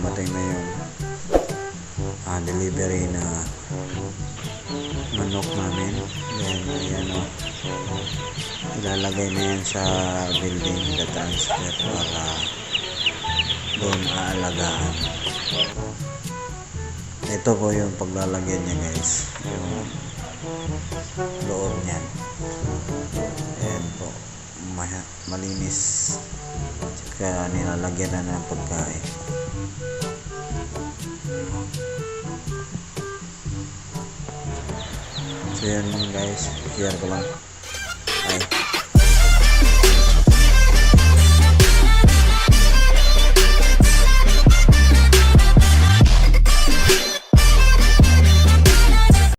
dumating na yung delivery na manok namin. Then ayan o, ilalagay na yan sa building, the transfer, para doon aalagaan. Ito po yung paglalagyan niya guys, yung loob niyan. Ayan po, malinis, tsaka nilalagyan na ng pagkain. So yan guys, share ko lang.